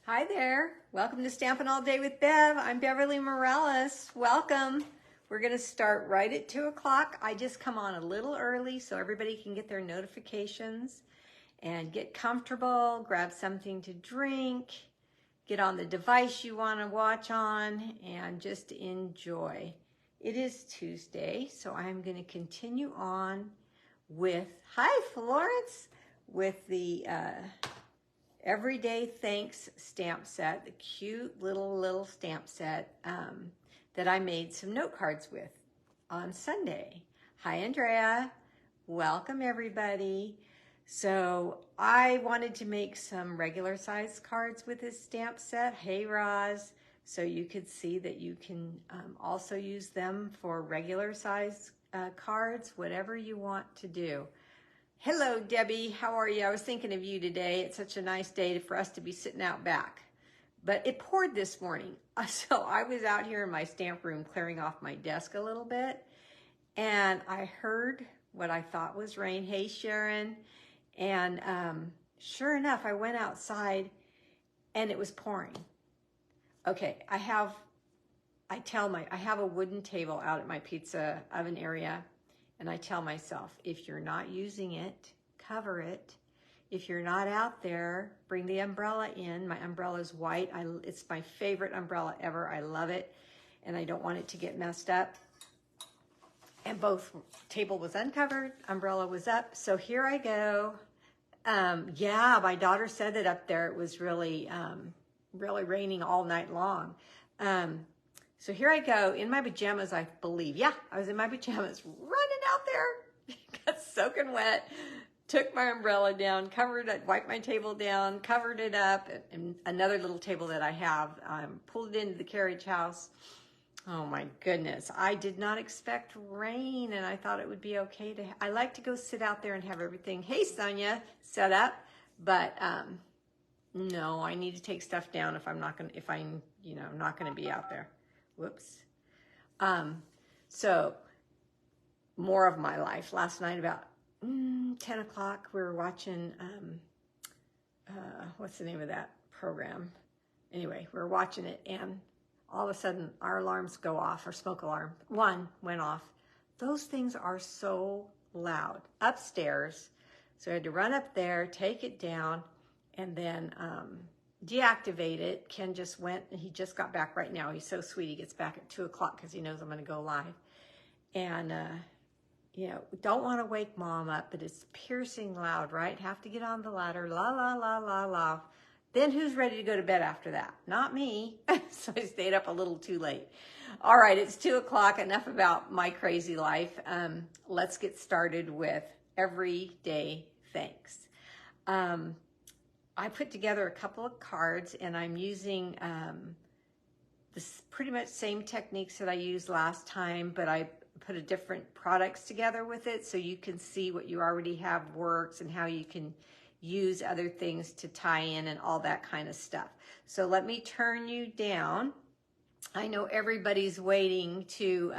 Hi there. Welcome to Stampin' All Day with Bev. I'm Beverlee Morales. Welcome. We're going to start right at 2 o'clock. I just come on a little early so everybody can get their notifications and get comfortable, grab something to drink, get on the device you want to watch on, and just enjoy. It is Tuesday, so I'm going to continue on with, hi Florence, with the Everyday Thanks stamp set, the cute little stamp set that I made some note cards with on Sunday. Hi, Andrea. Welcome, everybody. So I wanted to make some regular size cards with this stamp set. Hey, Roz. So you could see that you can also use them for regular size cards, whatever you want to do. Hello, Debbie. How are you? I was thinking of you today. It's such a nice day for us to be sitting out back. But it poured this morning. So I was out here in my stamp room clearing off my desk a little bit. And I heard what I thought was rain. Hey, Sharon. And sure enough, I went outside and it was pouring. Okay, I have a wooden table out at my pizza oven area. And I tell myself, if you're not using it, cover it. If you're not out there, bring the umbrella in. My umbrella's white. It's my favorite umbrella ever. I love it. And I don't want it to get messed up. And both table was uncovered, umbrella was up. So here I go. Yeah, my daughter said that up there it was really raining all night long. So here I go in my pajamas, I believe. Yeah, I was in my pajamas running out there, got soaking wet, took my umbrella down, covered it, wiped my table down, covered it up, and another little table that I have, pulled it into the carriage house. Oh my goodness, I did not expect rain, and I thought it would be okay to, I like to go sit out there and have everything, hey Sonia, set up, but no, I need to take stuff down if I'm not gonna be out there. Whoops. So more of my life. Last night about 10 o'clock, we were watching, what's the name of that program? Anyway, we were watching it and all of a sudden our alarms go off, our smoke alarm. One went off. Those things are so loud upstairs. So I had to run up there, take it down, and then, deactivate it. Ken just went and he just got back right now. He's so sweet. He gets back at 2 o'clock because he knows I'm going to go live. And, don't want to wake mom up, but it's piercing loud, right? Have to get on the ladder. La, la, la, la, la. Then who's ready to go to bed after that? Not me. So I stayed up a little too late. All right. It's 2 o'clock. Enough about my crazy life. Let's get started with Everyday Thanks. I put together a couple of cards and I'm using this pretty much same techniques that I used last time, but I put a different products together with it so you can see what you already have works and how you can use other things to tie in and all that kind of stuff. So let me turn you down. I know everybody's waiting to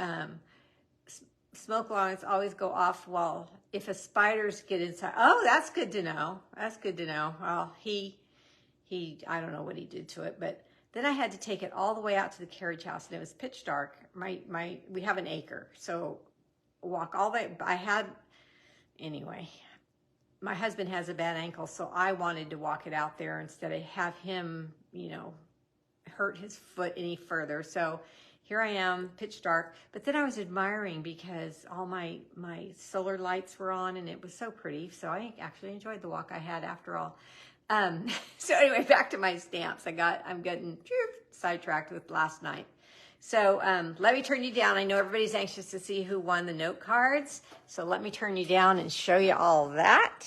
smoke alarms always go off while if a spiders get inside. Oh, that's good to know. That's good to know. Well, he I don't know what he did to it, but then I had to take it all the way out to the carriage house and it was pitch dark. We have an acre, so walk all the way. Anyway, my husband has a bad ankle, so I wanted to walk it out there instead of have him, hurt his foot any further. So here I am, pitch dark, but then I was admiring because all my solar lights were on and it was so pretty. So I actually enjoyed the walk I had after all. So anyway, back to my stamps. I'm getting sidetracked with last night. So let me turn you down. I know everybody's anxious to see who won the note cards. So let me turn you down and show you all that.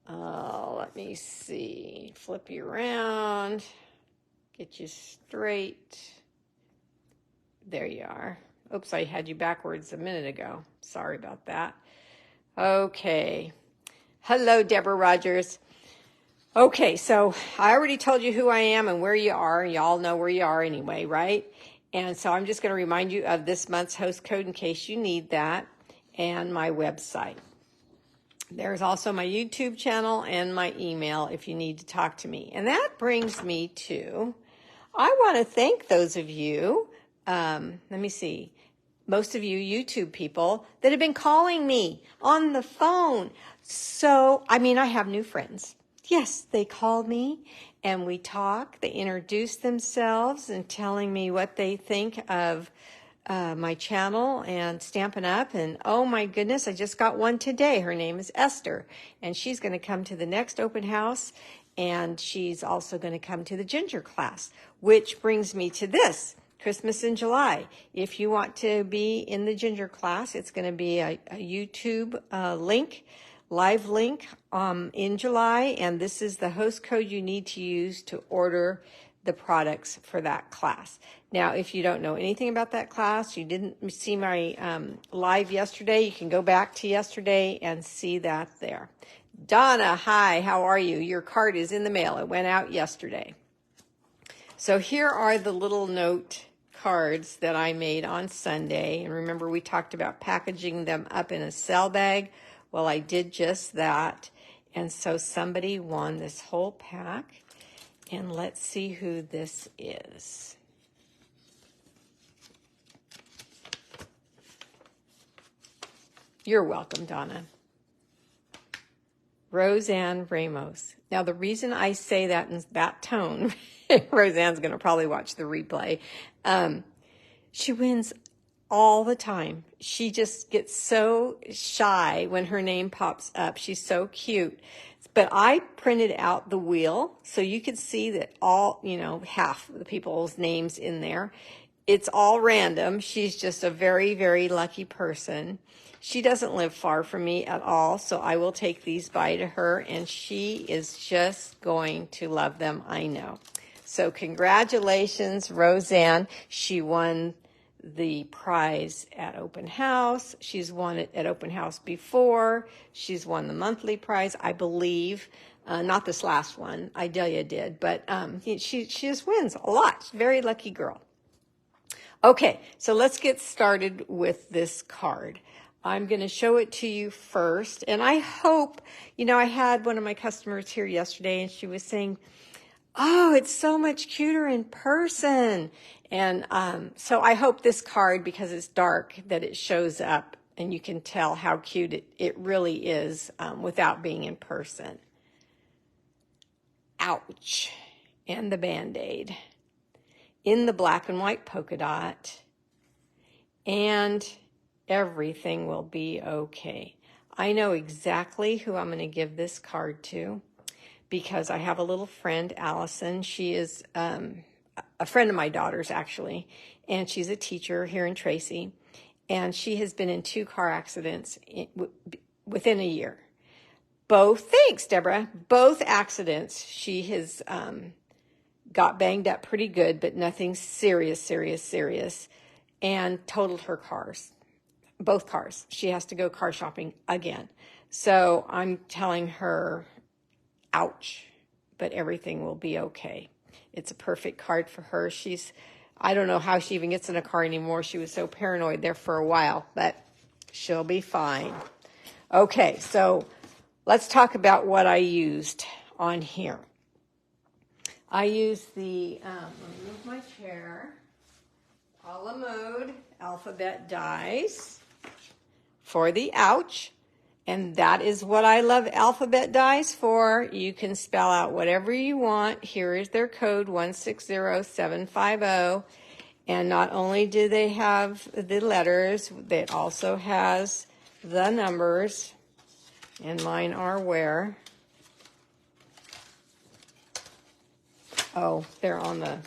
Let me see. Flip you around. Get you straight. There you are. Oops, I had you backwards a minute ago. Sorry about that. Okay. Hello, Deborah Rogers. Okay, so I already told you who I am and where you are. Y'all know where you are anyway, right? And so I'm just going to remind you of this month's host code in case you need that and my website. There's also my YouTube channel and my email if you need to talk to me. And that brings me to, I want to thank those of you, let me see, most of you YouTube people that have been calling me on the phone. So, I mean, I have new friends. Yes, they called me and we talk. They introduced themselves and telling me what they think of my channel and Stampin' Up. And oh my goodness, I just got one today. Her name is Esther, and she's going to come to the next open house, and she's also going to come to the ginger class, which brings me to this. Christmas in July. If you want to be in the ginger class, it's going to be a YouTube link, live link in July, and this is the host code you need to use to order the products for that class. Now, if you don't know anything about that class, you didn't see my live yesterday, you can go back to yesterday and see that there. Donna, hi, how are you? Your card is in the mail. It went out yesterday. So here are the little note cards that I made on Sunday. And remember, we talked about packaging them up in a cell bag. Well, I did just that. And so somebody won this whole pack. And let's see who this is. You're welcome, Donna. Roseanne Ramos. Now, the reason I say that in that tone, Roseanne's going to probably watch the replay. She wins all the time. She just gets so shy when her name pops up. She's so cute. But I printed out the wheel so you could see that all, half of the people's names in there. It's all random. She's just a very, very lucky person. She doesn't live far from me at all, so I will take these by to her, and she is just going to love them, I know. So congratulations, Roseanne. She won the prize at open house. She's won it at open house before. She's won the monthly prize, I believe. Not this last one. Idalia did, but she just wins a lot. She's a very lucky girl. Okay, so let's get started with this card. I'm going to show it to you first, and I hope, I had one of my customers here yesterday, and she was saying, oh, it's so much cuter in person. And so I hope this card, because it's dark, that it shows up and you can tell how cute it really is without being in person. Ouch. And the Band-Aid. In the black and white polka dot. And everything will be okay. I know exactly who I'm going to give this card to, because I have a little friend, Allison. She is a friend of my daughter's, actually, and she's a teacher here in Tracy, and she has been in 2 car accidents within a year. Thanks, Deborah, both accidents. She has got banged up pretty good, but nothing serious, and totaled her cars. Both cars. She has to go car shopping again. So I'm telling her, ouch, but everything will be okay. It's a perfect card for her. I don't know how she even gets in a car anymore. She was so paranoid there for a while, but she'll be fine. Okay, so let's talk about what I used on here. I used the, let me move my chair, a la mode alphabet dies for the ouch. And that is what I love alphabet dies for. You can spell out whatever you want. Here is their code, 160750. And not only do they have the letters, it also has the numbers. And mine are where? Oh, they're on the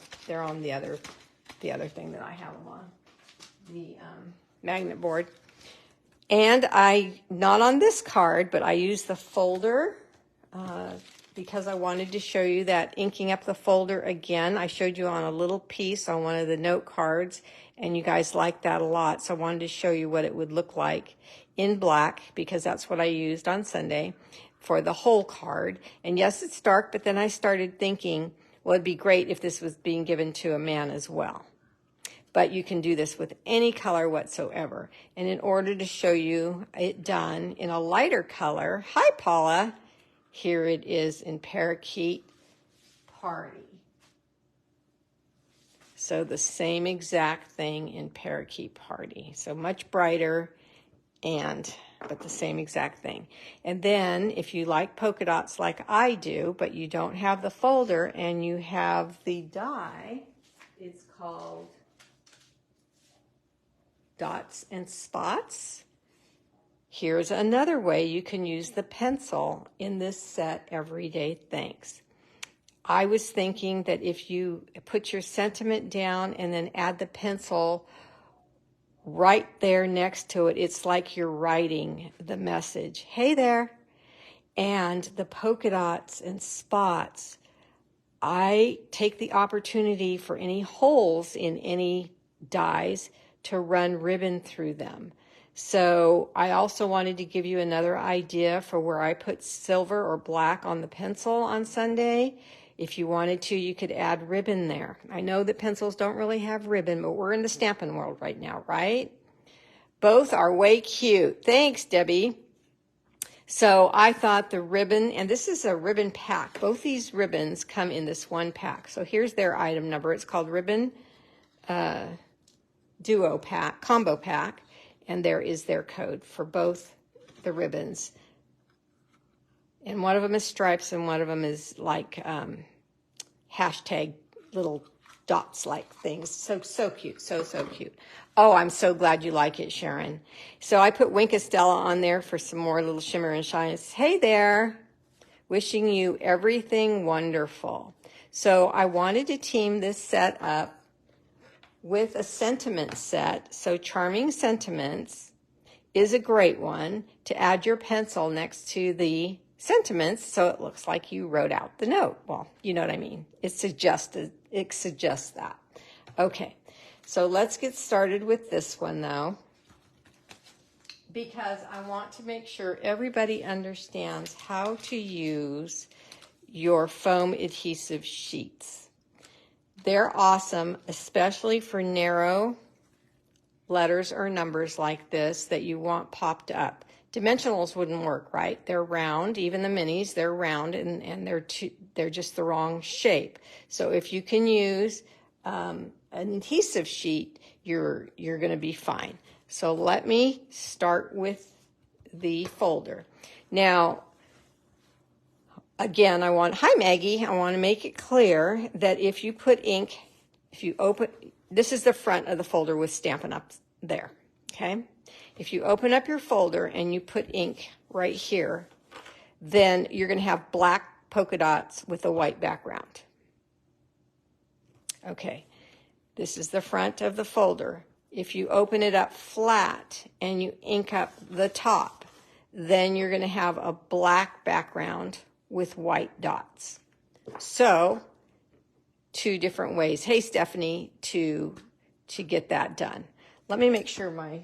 other thing that I have them on, the magnet board. And not on this card, but I used the folder because I wanted to show you that inking up the folder again. I showed you on a little piece on one of the note cards, and you guys liked that a lot. So I wanted to show you what it would look like in black, because that's what I used on Sunday for the whole card. And yes, it's dark, but then I started thinking, well, it'd be great if this was being given to a man as well. but you can do this with any color whatsoever. And in order to show you it done in a lighter color, hi Paula, here it is in Parakeet Party. So the same exact thing in Parakeet Party. So much brighter, but the same exact thing. And then if you like polka dots like I do, but you don't have the folder and you have the die, it's called Dots and Spots. Here's another way you can use the pencil in this set, Everyday Thanks. I was thinking that if you put your sentiment down and then add the pencil right there next to it, it's like you're writing the message. Hey there. And the polka dots and spots, I take the opportunity for any holes in any dies to run ribbon through them. So I also wanted to give you another idea for where I put silver or black on the pencil on Sunday. If you wanted to, you could add ribbon there. I know that pencils don't really have ribbon, but we're in the Stampin' world right now, right? Both are way cute. Thanks, Debbie. So I thought the ribbon, and this is a ribbon pack. Both these ribbons come in this one pack. So here's their item number. It's called Ribbon Duo Pack, Combo Pack, and there is their code for both the ribbons. And one of them is stripes, and one of them is like hashtag little dots like things. So cute, so cute. Oh, I'm so glad you like it, Sharon. So I put Wink Estella on there for some more little shimmer and shine. It's, hey there, wishing you everything wonderful. So I wanted to team this set up with a sentiment set. So Charming Sentiments is a great one to add your pencil next to the sentiments so it looks like you wrote out the note. Well, you know what I mean. It suggests that. Okay, so let's get started with this one though, because I want to make sure everybody understands how to use your foam adhesive sheets. They're awesome, especially for narrow letters or numbers like this that you want popped up. Dimensionals wouldn't work, right? They're round, even the minis, they're round, and they're just the wrong shape. So if you can use an adhesive sheet, you're going to be fine. So let me start with the folder. Now, again, hi Maggie, I want to make it clear that if you put ink, if you open, this is the front of the folder with Stampin' Up there, okay? If you open up your folder and you put ink right here, then you're going to have black polka dots with a white background. Okay, this is the front of the folder. If you open it up flat and you ink up the top, then you're going to have a black background with white dots. So, two different ways, hey Stephanie, to get that done. Let me make sure my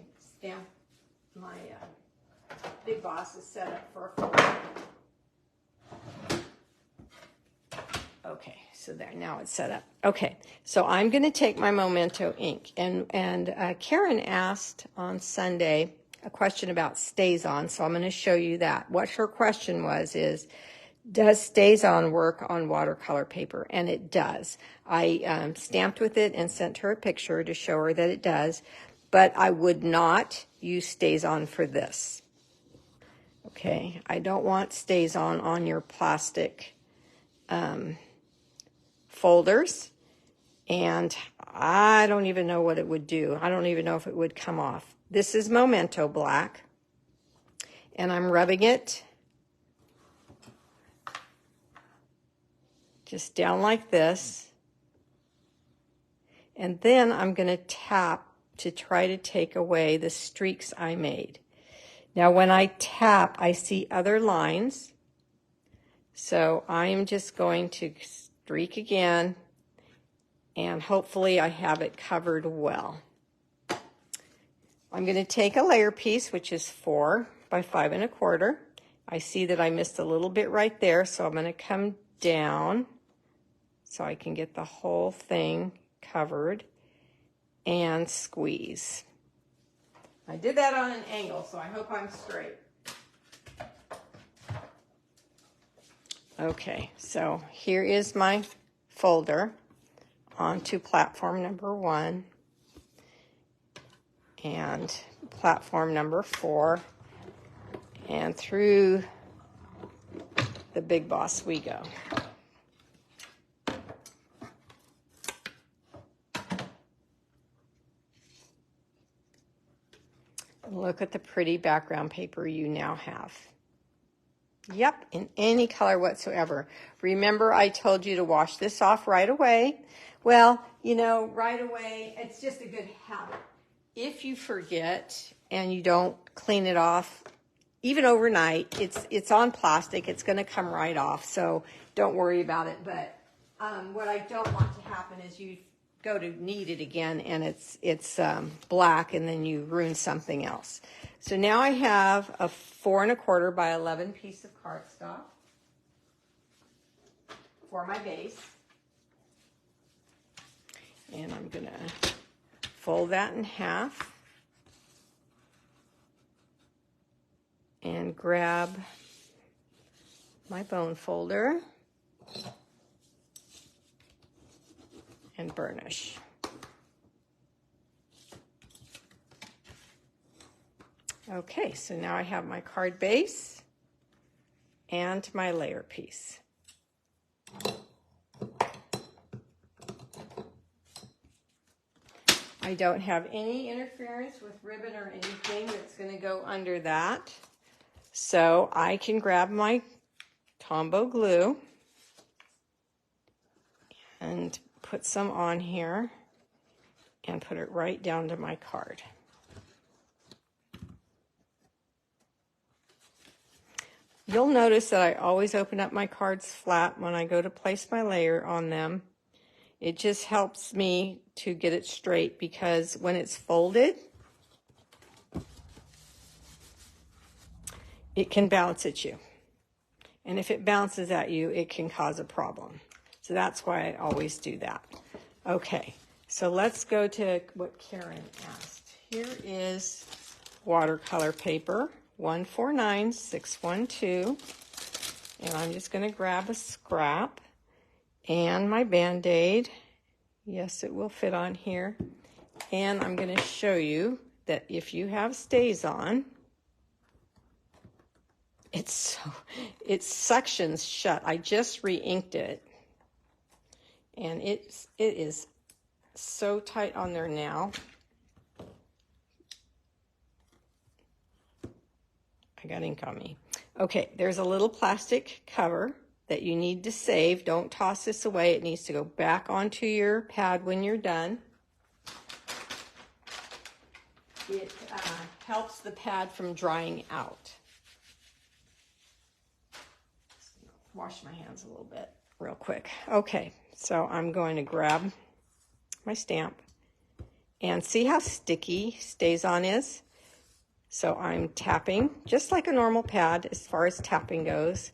Big Boss is set up for a folder. Okay, so there, now it's set up. Okay, so I'm going to take my Memento ink, and Karen asked on Sunday a question about StazOn, so I'm going to show you that. What her question is, does StazOn work on watercolor paper? And it does. I stamped with it and sent her a picture to show her that it does, but I would not use StazOn for this. Okay, I don't want StazOn on your plastic folders, and I don't even know what it would do. I don't even know if it would come off. This is Memento Black, and I'm rubbing it just down like this, and then I'm going to tap to try to take away the streaks I made. Now when I tap, I see other lines, so I am just going to streak again, and hopefully I have it covered well. I'm going to take a layer piece, which is 4 by 5 1/4. I see that I missed a little bit right there, so I'm going to come down so I can get the whole thing covered. and squeeze. I did that on an angle, so I hope I'm straight. Okay, so here is my folder onto platform number 1 and platform number 4, and through the Big Boss we go. Look at the pretty background paper you now have. Yep, in any color whatsoever. Remember, I told you to wash this off right away. Well, you know, right away, it's just a good habit. If you forget and you don't clean it off, even overnight, it's on plastic. It's going to come right off, so don't worry about it. But what I don't want to happen is you go to knead it again and it's black, and then you ruin something else. So now I have a 4 1/4 by 11 piece of cardstock for my base. And I'm going to fold that in half and grab my bone folder and burnish. Okay, so now I have my card base and my layer piece. I don't have any interference with ribbon or anything that's going to go under that. So I can grab my Tombow glue and put some on here and put it right down to my card. You'll notice that I always open up my cards flat when I go to place my layer on them. It just helps me to get it straight, because when it's folded, it can bounce at you. And if it bounces at you, it can cause a problem. So that's why I always do that. Okay, so let's go to what Karen asked. Here is watercolor paper, 149612. And I'm just going to grab a scrap and my Band-Aid. Yes, it will fit on here. And I'm going to show you that if you have StazOn, it suctions shut. I just re-inked it, and it is so tight on there now. I got ink on me. Okay, there's a little plastic cover that you need to save. Don't toss this away. It needs to go back onto your pad when you're done. It helps the pad from drying out. Wash my hands a little bit real quick. Okay, so I'm going to grab my stamp and see how sticky StazOn is. So I'm tapping just like a normal pad as far as tapping goes,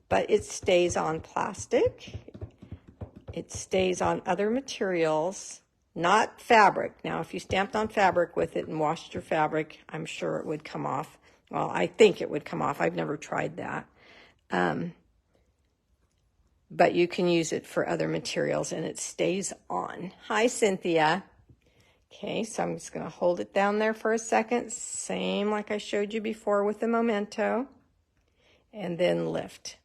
but it stays on plastic. It stays on other materials, not fabric. Now, if you stamped on fabric with it and washed your fabric, I'm sure it would come off. Well, I think it would come off. I've never tried that. But you can use it for other materials, and it stays on. Hi, Cynthia. Okay, so I'm just going to hold it down there for a second, same like I showed you before with the Memento, and then lift.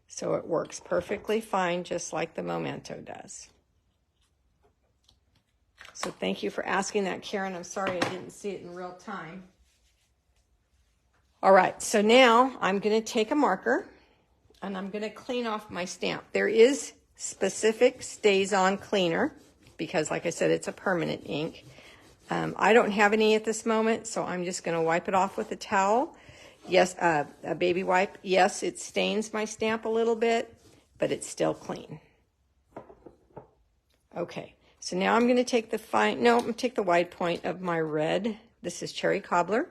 So it works perfectly fine, just like the Memento does. So thank you for asking that, Karen. I'm sorry I didn't see it in real time. All right, so now I'm going to take a marker, and I'm going to clean off my stamp. There is specific StazOn cleaner, because like I said, it's a permanent ink. I don't have any at this moment, so I'm just going to wipe it off with a towel. Yes, a baby wipe. Yes, it stains my stamp a little bit, but it's still clean. Okay, so now I'm going to take the I'm going to take the wide point of my red. This is Cherry Cobbler.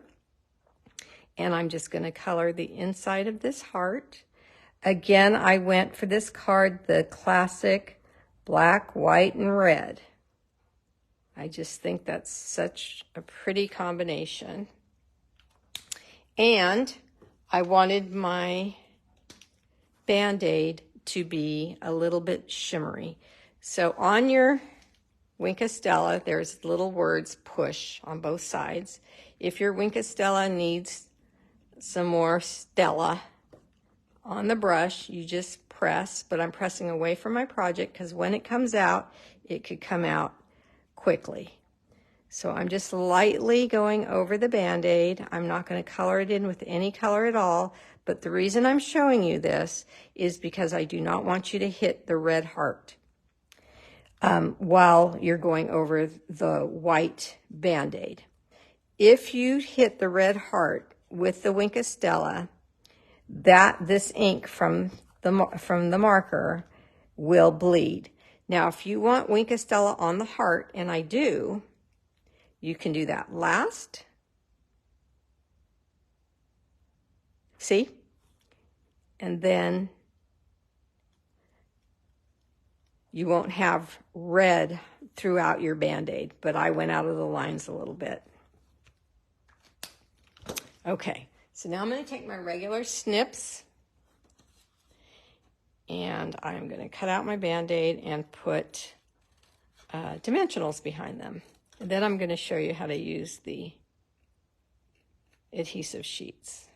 And I'm just going to color the inside of this heart. Again, I went for this card, the classic black, white, and red. I just think that's such a pretty combination. And I wanted my Band-Aid to be a little bit shimmery. So on your Wink Stella, there's little words push on both sides. If your Wink Stella needs some more Stella on the brush, you just press, but I'm pressing away from my project because when it comes out, it could come out quickly. So I'm just lightly going over the Band-Aid. I'm not going to color it in with any color at all, but the reason I'm showing you this is because I do not want you to hit the red heart while you're going over the white Band-Aid. If you hit the red heart with the Wink Stella, this ink from the marker will bleed. Now, if you want Wink Stella on the heart, and I do, you can do that last. See? And then you won't have red throughout your Band-Aid, but I went out of the lines a little bit. Okay, so now I'm going to take my regular snips and I'm going to cut out my Band-Aid and put dimensionals behind them. And then I'm going to show you how to use the adhesive sheets.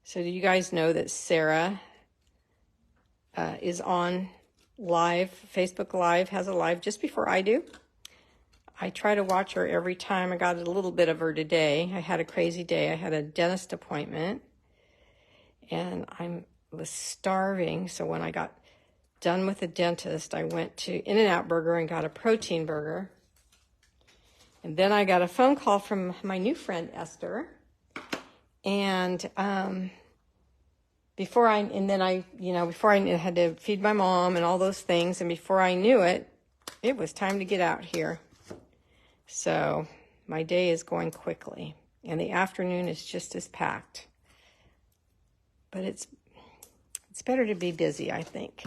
So do you guys know that Sarah is on live, Facebook Live, has a live just before I do? I try to watch her every time. I got a little bit of her today. I had a crazy day. I had a dentist appointment and I was starving. So when I got done with the dentist, I went to In-N-Out Burger and got a protein burger. And then I got a phone call from my new friend, Esther. And before I had to feed my mom and all those things, and before I knew it, it was time to get out here. So my day is going quickly, and the afternoon is just as packed. But it's better to be busy, I think.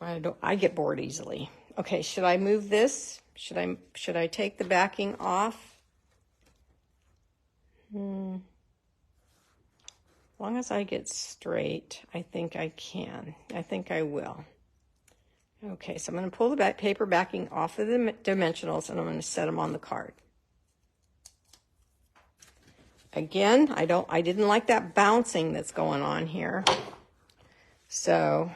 I get bored easily. Okay, should I move this? Should I take the backing off? As long as I get straight, I think I can. I think I will. Okay, so I'm going to pull the paper backing off of the dimensionals and I'm going to set them on the card. Again, I didn't like that bouncing that's going on here. So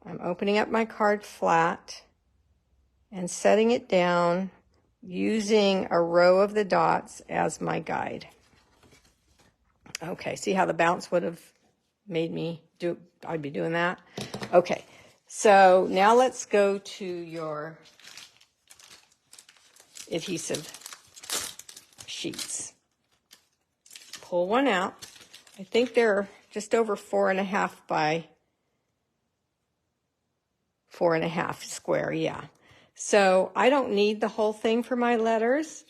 I'm opening up my card flat and setting it down using a row of the dots as my guide. Okay, see how the bounce would have made me do, I'd be doing that? Okay, so now let's go to your adhesive sheets. Pull one out. I think they're just over 4.5 by 4.5 square, yeah. So I don't need the whole thing for my letters,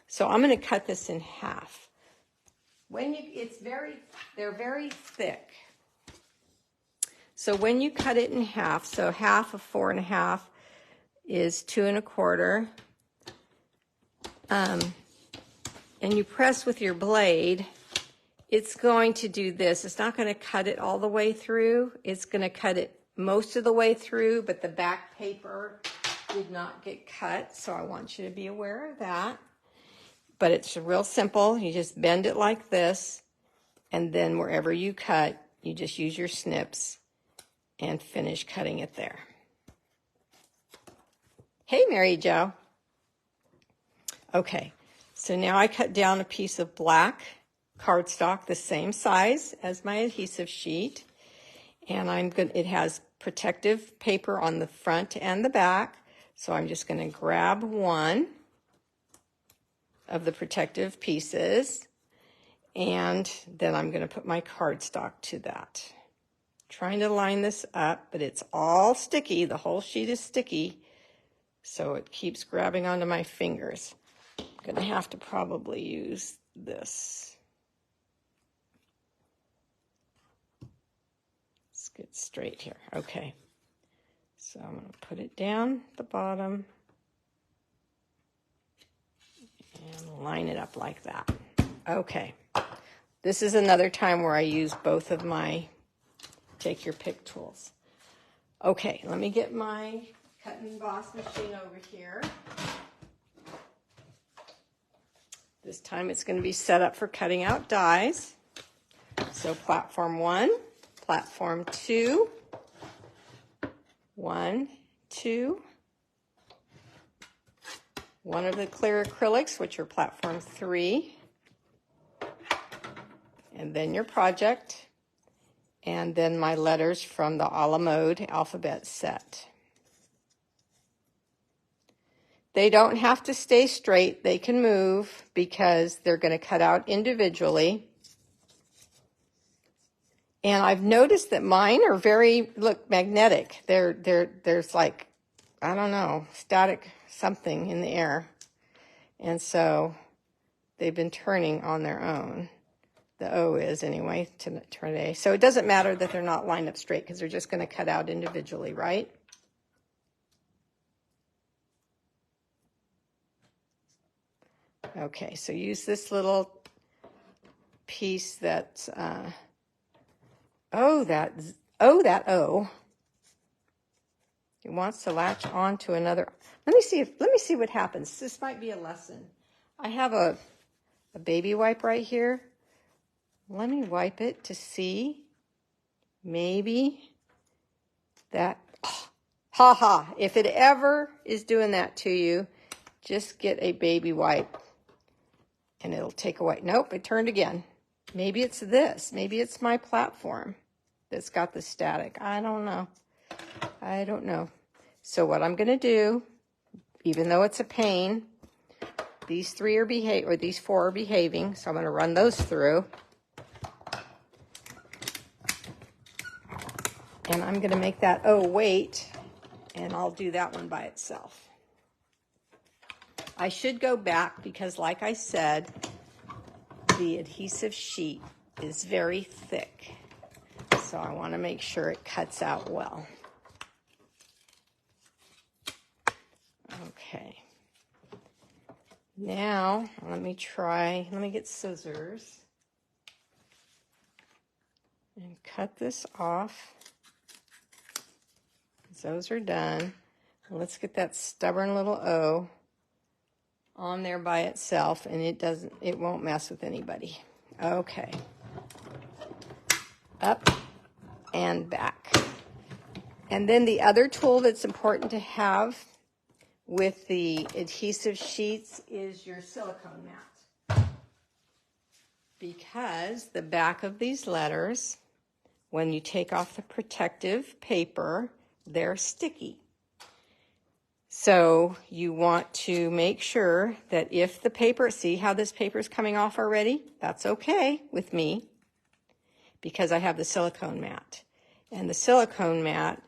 so I'm going to cut this in half. They're very thick. So when you cut it in half, so half of 4.5 is 2.25, and you press with your blade, it's going to do this. It's not going to cut it all the way through. It's going to cut it most of the way through, but the back paper did not get cut, so I want you to be aware of that. But it's real simple. You just bend it like this, and then wherever you cut, you just use your snips and finish cutting it there. Hey, Mary Jo. Okay, so now I cut down a piece of black cardstock, the same size as my adhesive sheet, and it has protective paper on the front and the back, so I'm just going to grab one of the protective pieces, and then I'm going to put my cardstock to that. Trying to line this up, but it's all sticky. The whole sheet is sticky, so it keeps grabbing onto my fingers. I'm going to have to probably use this. Let's get straight here. Okay. So I'm going to put it down at the bottom and line it up like that. Okay. This is another time where I use both of my take your pick tools. Okay, let me get my cut and emboss machine over here. This time it's going to be set up for cutting out dies. So platform 1, platform 2, 1, 2, one of the clear acrylics, which are platform 3, and then your project, and then my letters from the a la mode alphabet set. They don't have to stay straight. They can move because they're going to cut out individually. And I've noticed that mine are very, look, magnetic. There's like, I don't know, static something in the air. And so they've been turning on their own. The O is anyway, today. So it doesn't matter that they're not lined up straight because they're just going to cut out individually, right? Okay, so use this little piece that's, that O. It wants to latch on to another. Let me see what happens. This might be a lesson. I have a baby wipe right here. Let me wipe it to see. Maybe that, if it ever is doing that to you, just get a baby wipe and it'll take away. Nope, it turned again. Maybe it's this. Maybe it's my platform that's got the static. I don't know. So what I'm going to do, even though it's a pain, these 3 are these 4 are behaving, so I'm going to run those through. And I'm going to make that O wait, and I'll do that one by itself. I should go back because, like I said, the adhesive sheet is very thick. So I want to make sure it cuts out well. Okay. Now, let me get scissors and cut this off. Those are done. Let's get that stubborn little O on there by itself, and it won't mess with anybody. Okay. Up and back. And then the other tool that's important to have with the adhesive sheets is your silicone mat. Because the back of these letters, when you take off the protective paper, they're sticky. So you want to make sure that if the paper, see how this paper is coming off already? That's okay with me because I have the silicone mat. And the silicone mat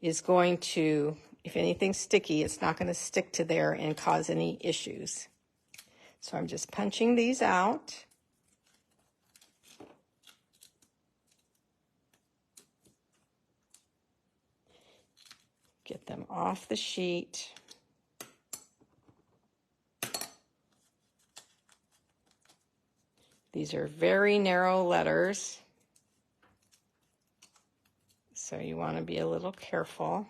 is going to, if anything's sticky, it's not going to stick to there and cause any issues. So I'm just punching these out. Get them off the sheet. These are very narrow letters, so you want to be a little careful.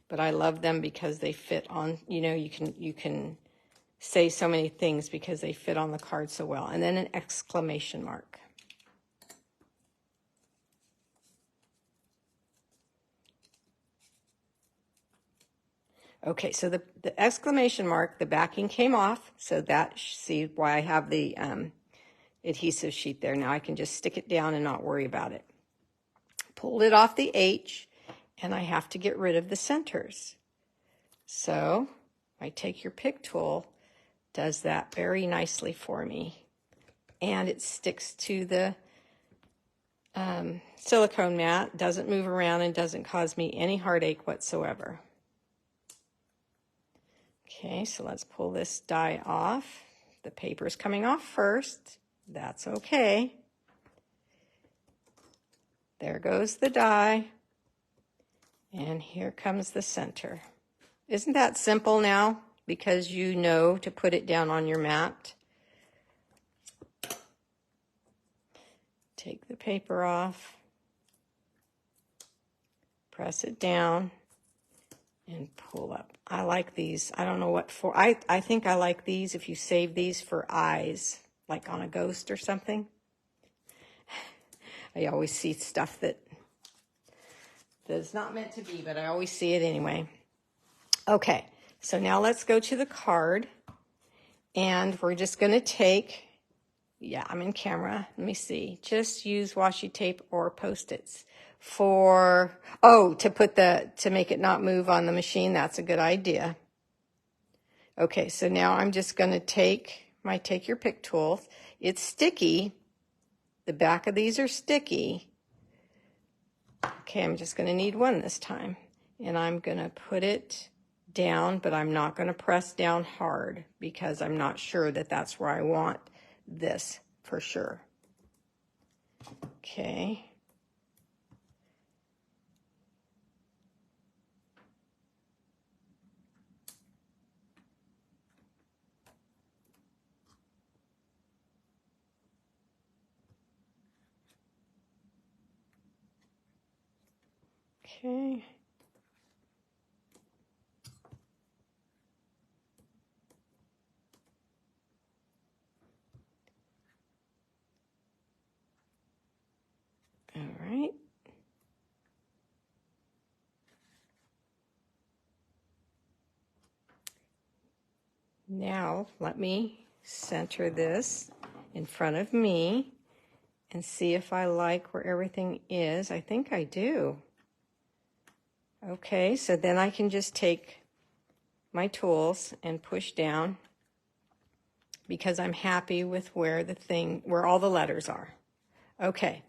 But I love them because they fit on, you can say so many things because they fit on the card so well. And then an exclamation mark. Okay, so the exclamation mark, the backing came off, so that, see why I have the adhesive sheet there. Now I can just stick it down and not worry about it. Pulled it off the H, and I have to get rid of the centers. So I take your pick tool, does that very nicely for me, and it sticks to the silicone mat, doesn't move around, and doesn't cause me any heartache whatsoever. Okay, so let's pull this die off. The paper's coming off first. That's okay. There goes the die. And here comes the center. Isn't that simple now? Because you know to put it down on your mat. Take the paper off. Press it down and pull up. I like these. I don't know what for. I think I like these if you save these for eyes, like on a ghost or something. I always see stuff that is not meant to be, but I always see it anyway. Okay, so now let's go to the card, and we're just going to take, yeah, I'm in camera. Let me see. Just use washi tape or Post-its for, oh, to make it not move on the machine. That's a good idea. Okay, so now I'm just going to take your pick tool. It's sticky. The back of these are sticky. Okay, I'm just going to need one this time. And I'm going to put it down, but I'm not going to press down hard because I'm not sure that that's where I want this for sure. Okay. Okay. All right. Now let me center this in front of me and see if I like where everything is. I think I do. Okay, so then I can just take my tools and push down because I'm happy with where all the letters are. Okay.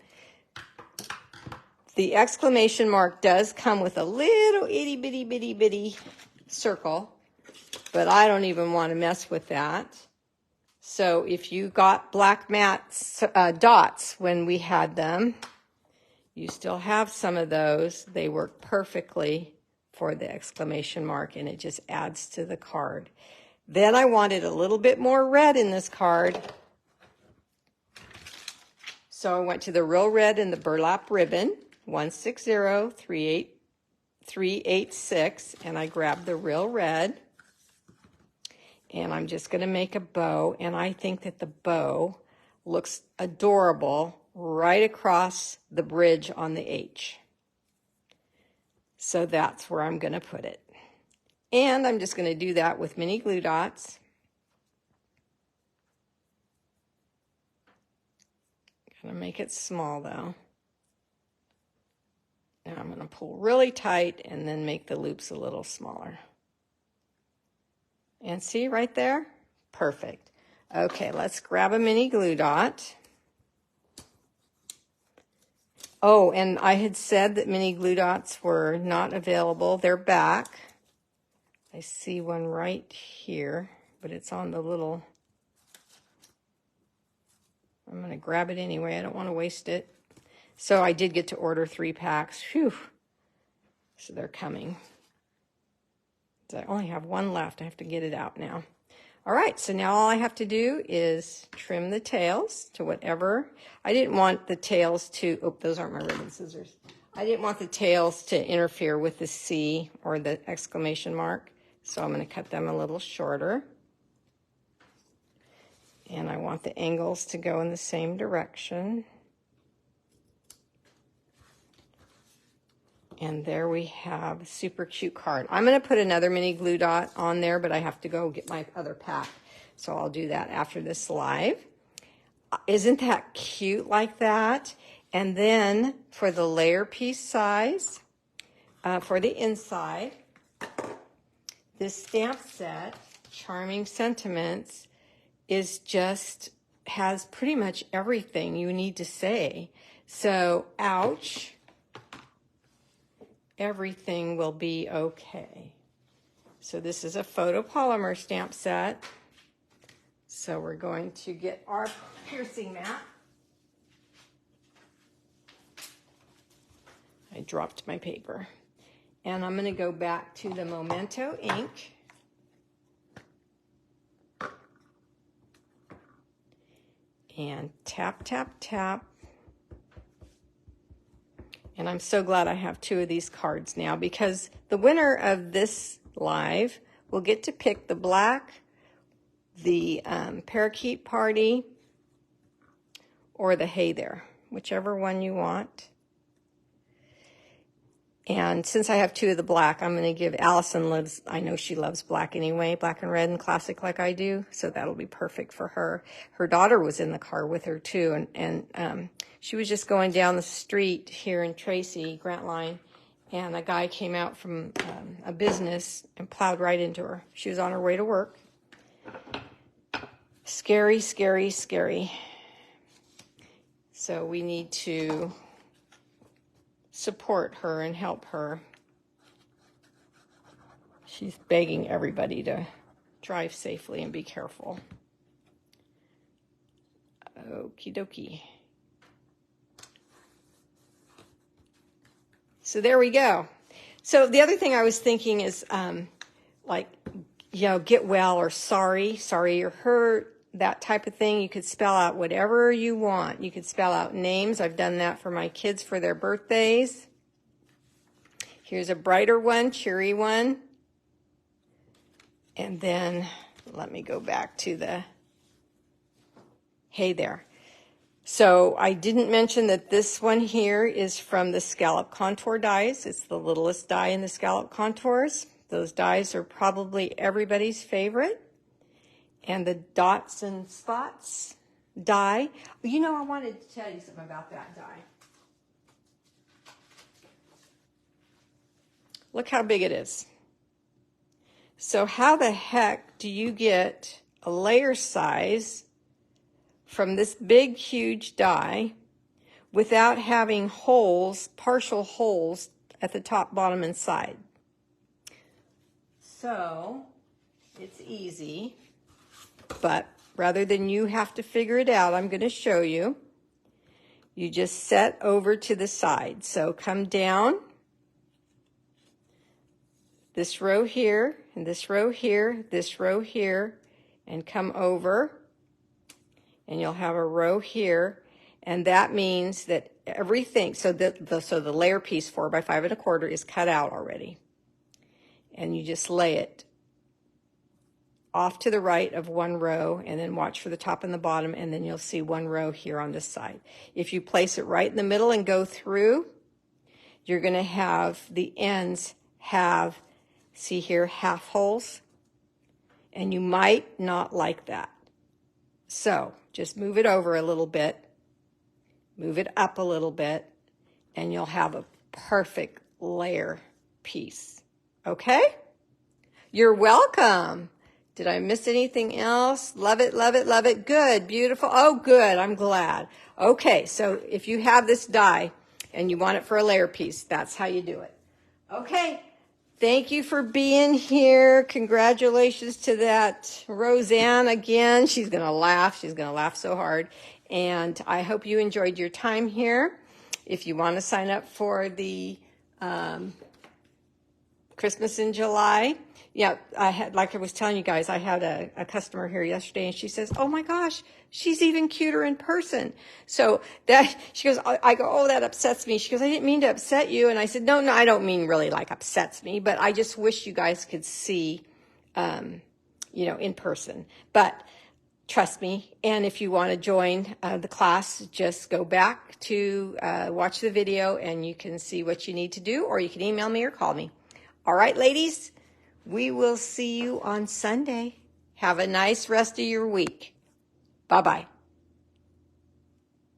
The exclamation mark does come with a little itty bitty bitty bitty circle, but I don't even want to mess with that. So if you got black matte dots when we had them, you still have some of those. They work perfectly for the exclamation mark, and it just adds to the card. Then I wanted a little bit more red in this card. So I went to the real red in the burlap ribbon, 160386, and I grabbed the real red. And I'm just going to make a bow, and I think that the bow looks adorable right across the bridge on the H. So that's where I'm going to put it. And I'm just going to do that with mini glue dots. Going to make it small though. Now I'm going to pull really tight and then make the loops a little smaller. And see right there? Perfect. Okay, let's grab a mini glue dot. Oh, and I had said that mini glue dots were not available. They're back. I see one right here, but it's on the little... I'm going to grab it anyway. I don't want to waste it. So I did get to order 3 packs. Phew. So they're coming. So I only have one left. I have to get it out now. All right, so now all I have to do is trim the tails to whatever. I didn't want the tails to, oh, those aren't my ribbon scissors. I didn't want the tails to interfere with the C or the exclamation mark. So I'm going to cut them a little shorter. And I want the angles to go in the same direction. And there we have a super cute card. I'm going to put another mini glue dot on there, but I have to go get my other pack. So I'll do that after this live. Isn't that cute like that? And then for the layer piece size, for the inside, this stamp set, Charming Sentiments, has pretty much everything you need to say. So, ouch. Everything will be okay. So this is a photopolymer stamp set. So we're going to get our piercing mat. I dropped my paper. And I'm going to go back to the Memento ink. And tap, tap, tap. And I'm so glad I have 2 of these cards now, because the winner of this live will get to pick the black, the Parakeet Party, or the Hey There, whichever one you want. And since I have 2 of the black, I'm going to give Allison lives, I know she loves black anyway, black and red and classic like I do, so that'll be perfect for her. Her daughter was in the car with her too, and she was just going down the street here in Tracy, Grant Line, and a guy came out from a business and plowed right into her. She was on her way to work. Scary, scary, scary. So we need to support her and help her. She's begging everybody to drive safely and be careful. Okie dokie. So there we go. So the other thing I was thinking is like, you know, get well or sorry you're hurt, that type of thing. You could spell out whatever you want. You could spell out names. I've done that for my kids for their birthdays. Here's a brighter one, cheery one. And then let me go back to the Hey There. So I didn't mention that this one here is from the scallop contour dies. It's the littlest die in the scallop contours. Those dies are probably everybody's favorite. And the dots and spots die. You know, I wanted to tell you something about that die. Look how big it is. So how the heck do you get a layer size from this big, huge die without having holes, partial holes at the top, bottom, and side? So it's easy. But rather than you have to figure it out, I'm going to show you. You just set over to the side. So come down this row here, and this row here, this row here, and come over, and you'll have a row here. And that means that everything, so the layer piece 4 by 5 1/4 is cut out already. And you just lay it off to the right of one row, and then watch for the top and the bottom, and then you'll see one row here on this side. If you place it right in the middle and go through, you're going to have the ends have, see here, half holes, and you might not like that. So just move it over a little bit, move it up a little bit, and you'll have a perfect layer piece. Okay? You're welcome. Did I miss anything else? Love it, love it, love it. Good, beautiful. Oh, good, I'm glad. Okay, so if you have this die and you want it for a layer piece, that's how you do it. Okay, thank you for being here. Congratulations to that Roseanne again. She's going to laugh. She's going to laugh so hard. And I hope you enjoyed your time here. If you want to sign up for the Christmas in July, yeah, I had, like I was telling you guys, I had a customer here yesterday, and she says, oh my gosh, she's even cuter in person. So that, she goes, I go, oh, that upsets me. She goes, I didn't mean to upset you. And I said, no, I don't mean really like upsets me, but I just wish you guys could see, you know, in person. But trust me, and if you want to join the class, just go back to watch the video, and you can see what you need to do, or you can email me or call me. All right, ladies, we will see you on Sunday. Have a nice rest of your week. Bye-bye.